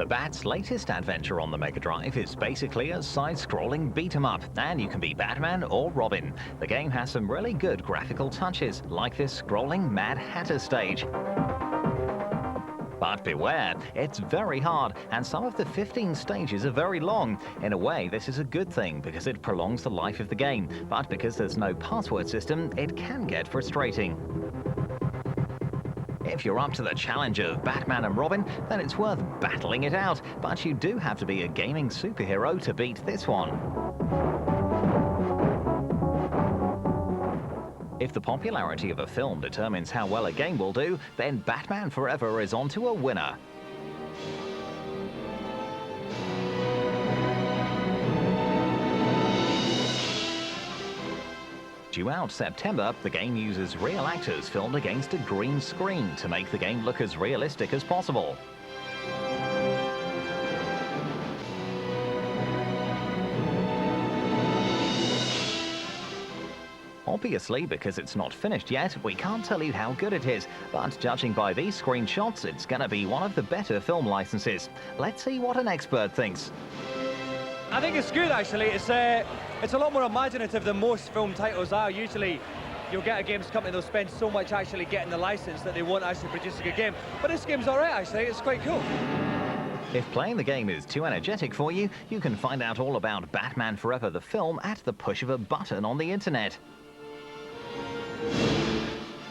The Bat's latest adventure on the Mega Drive is basically a side-scrolling beat-em-up, and you can be Batman or Robin. The game has some really good graphical touches, like this scrolling Mad Hatter stage. But beware, it's very hard, and some of the 15 stages are very long. In a way, this is a good thing, because it prolongs the life of the game, but because there's no password system, it can get frustrating. If you're up to the challenge of Batman and Robin, then it's worth battling it out, but you do have to be a gaming superhero to beat this one. If the popularity of a film determines how well a game will do, then Batman Forever is on to a winner. Due out September, the game uses real actors filmed against a green screen to make the game look as realistic as possible. Obviously, because it's not finished yet, we can't tell you how good it is, but judging by these screenshots, it's gonna be one of the better film licenses. Let's see what an expert thinks. I think it's good, actually. It's a lot more imaginative than most film titles are. Usually, you'll get a games company, they'll spend so much actually getting the license that they won't actually produce a good game. But this game's all right, actually. It's quite cool. If playing the game is too energetic for you, you can find out all about Batman Forever the film at the push of a button on the internet.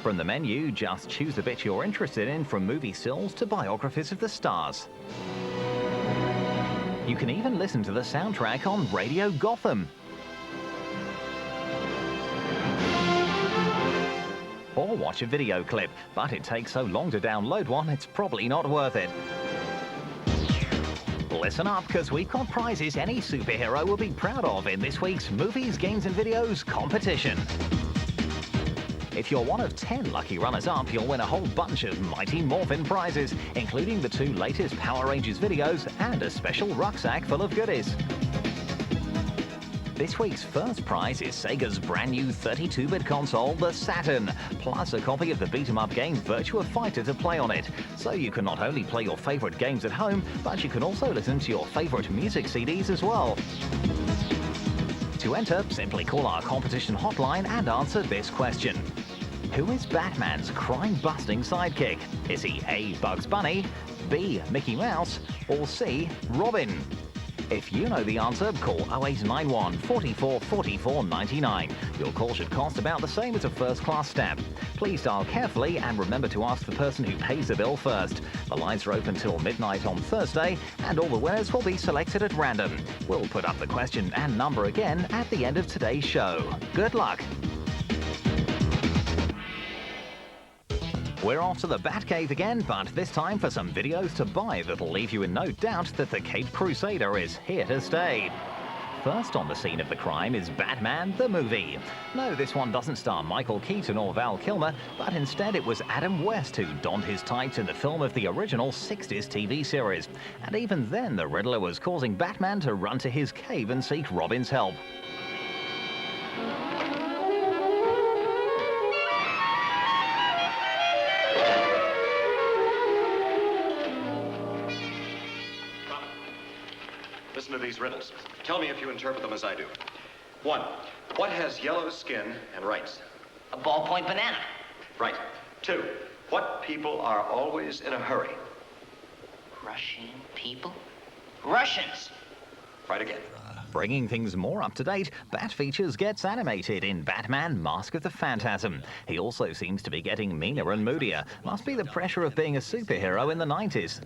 From the menu, just choose a bit you're interested in, from movie stills to biographies of the stars. You can even listen to the soundtrack on Radio Gotham. Or watch a video clip, but it takes so long to download one, it's probably not worth it. Listen up, because we've got prizes any superhero will be proud of in this week's Movies, Games and Videos competition. If you're one of 10 lucky runners-up, you'll win a whole bunch of Mighty Morphin prizes, including the 2 latest Power Rangers videos and a special rucksack full of goodies. This week's first prize is Sega's brand new 32-bit console, the Saturn, plus a copy of the beat-em-up game Virtua Fighter to play on it. So you can not only play your favorite games at home, but you can also listen to your favorite music CDs as well. To enter, simply call our competition hotline and answer this question. Who is Batman's crime-busting sidekick? Is he A. Bugs Bunny, B. Mickey Mouse, or C. Robin? If you know the answer, call 0891 44 44 99. Your call should cost about the same as a first-class stamp. Please dial carefully and remember to ask the person who pays the bill first. The lines are open till midnight on Thursday, and all the winners will be selected at random. We'll put up the question and number again at the end of today's show. Good luck! We're off to the Batcave again, but this time for some videos to buy that'll leave you in no doubt that the Caped Crusader is here to stay. First on the scene of the crime is Batman the movie. No, this one doesn't star Michael Keaton or Val Kilmer, but instead it was Adam West who donned his tights in the film of the original 60s TV series. And even then, the Riddler was causing Batman to run to his cave and seek Robin's help. Listen to these riddles. Tell me if you interpret them as I do. 1. What has yellow skin and writes? A ballpoint banana. Right. 2. What people are always in a hurry? Russian people? Russians. Right again. Bringing things more up to date, Bat Features gets animated in Batman Mask of the Phantasm. He also seems to be getting meaner and moodier. Must be the pressure of being a superhero in the 90s.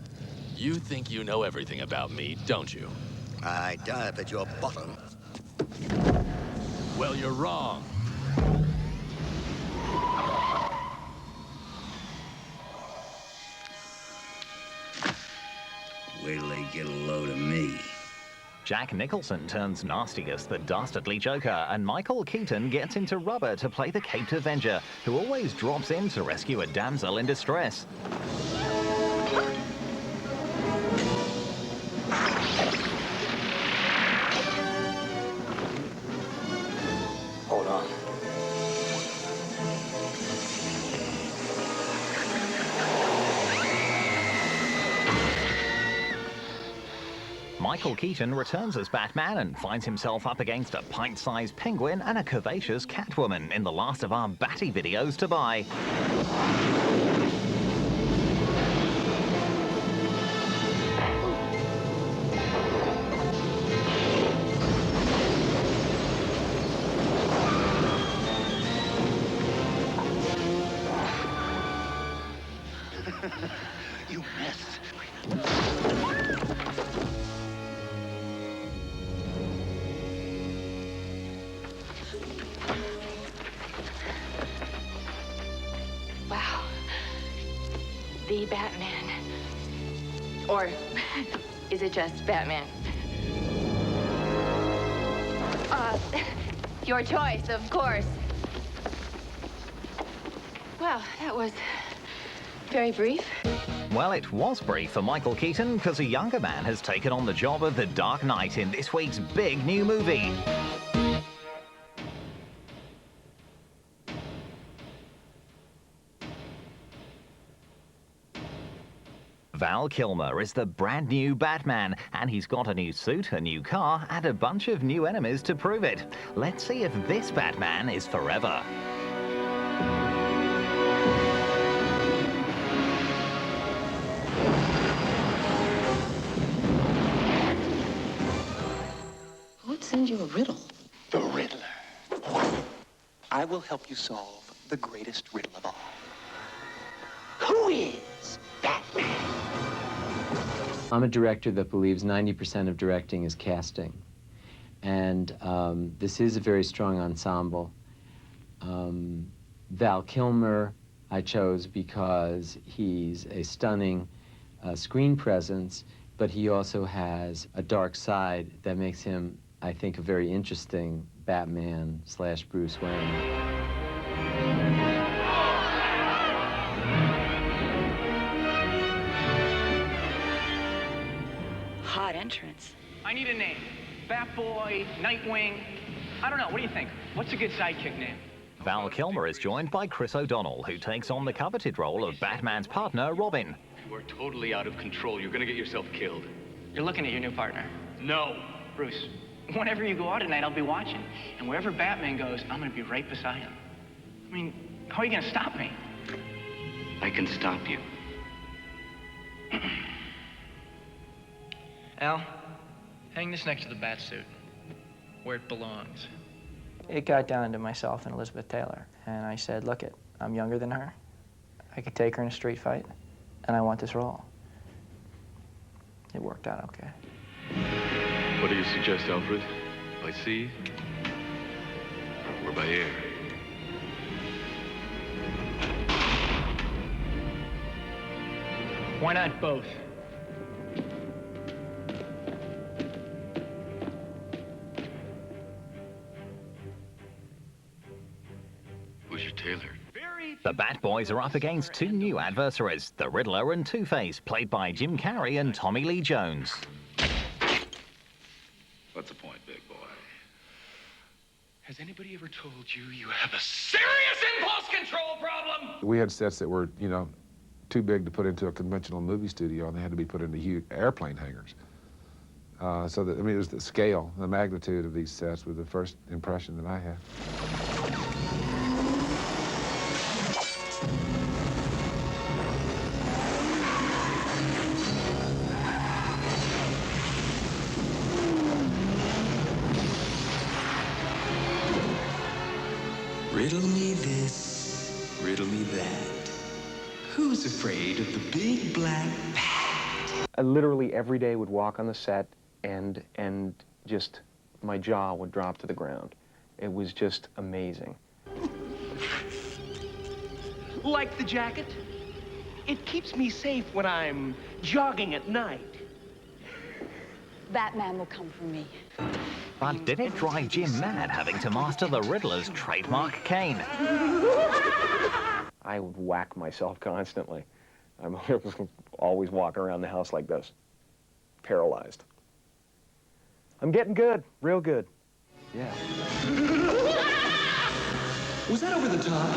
You think you know everything about me, don't you? I dive at your bottom. Well, you're wrong. Wait till they get a load of me. Jack Nicholson turns nasty as the dastardly Joker, and Michael Keaton gets into rubber to play the Caped Avenger, who always drops in to rescue a damsel in distress. Hold on. Michael Keaton returns as Batman and finds himself up against a pint-sized penguin and a curvaceous Catwoman in the last of our Batty videos to buy. You missed. Wow. The Batman. Or is it just Batman? Your choice, of course. Well, that was very brief. Well, it was brief for Michael Keaton because a younger man has taken on the job of the Dark Knight in this week's big new movie. Val Kilmer is the brand new Batman, and he's got a new suit, a new car, and a bunch of new enemies to prove it. Let's see if this Batman is forever. Let's send you a riddle. The Riddler. I will help you solve the greatest riddle of all. Who is Batman? I'm a director that believes 90% of directing is casting. And this is a very strong ensemble. Val Kilmer I chose because he's a stunning screen presence, but he also has a dark side that makes him, I think, a very interesting Batman / Bruce Wayne. Hot entrance. I need a name. Batboy, Nightwing. I don't know. What do you think? What's a good sidekick name? Val Kilmer is joined by Chris O'Donnell, who takes on the coveted role of Batman's partner, Robin. You are totally out of control. You're gonna get yourself killed. You're looking at your new partner. No. Bruce, whenever you go out tonight, I'll be watching. And wherever Batman goes, I'm gonna be right beside him. I mean, how are you gonna stop me? I can stop you. Al, hang this next to the bat suit, where it belongs. It got down to myself and Elizabeth Taylor, and I said, look it, I'm younger than her. I could take her in a street fight, and I want this role. It worked out okay. What do you suggest, Alfred? By sea or by air? Why not both? Who's your tailor? The Bat Boys are up against two new adversaries, the Riddler and Two-Face, played by Jim Carrey and Tommy Lee Jones. What's the point, big boy? Has anybody ever told you you have a serious impulse control problem? We had sets that were, you know, too big to put into a conventional movie studio, and they had to be put into huge airplane hangars. So that, I mean, it was the scale, the magnitude of these sets was the first impression that I had. Riddle me this, riddle me that. Who's afraid of the big black bat? I literally every day would walk on the set and just my jaw would drop to the ground. It was just amazing. Like the jacket? It keeps me safe when I'm jogging at night. Batman will come for me. But did it drive Jim mad having to master the Riddler's trademark cane? I would whack myself constantly. I was always walking around the house like this, paralyzed. I'm getting good, real good. Yeah. Was that over the top?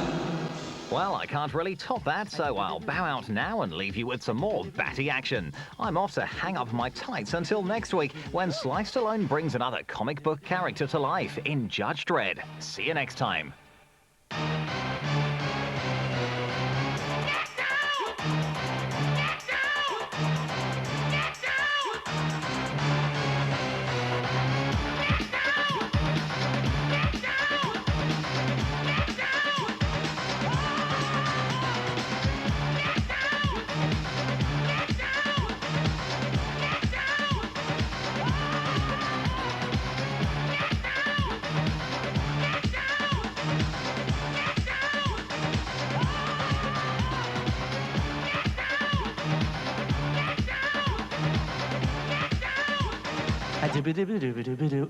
Well, I can't really top that, so I'll bow out now and leave you with some more batty action. I'm off to hang up my tights until next week, when Sly Stallone brings another comic book character to life in Judge Dredd. See you next time.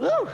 Ooh,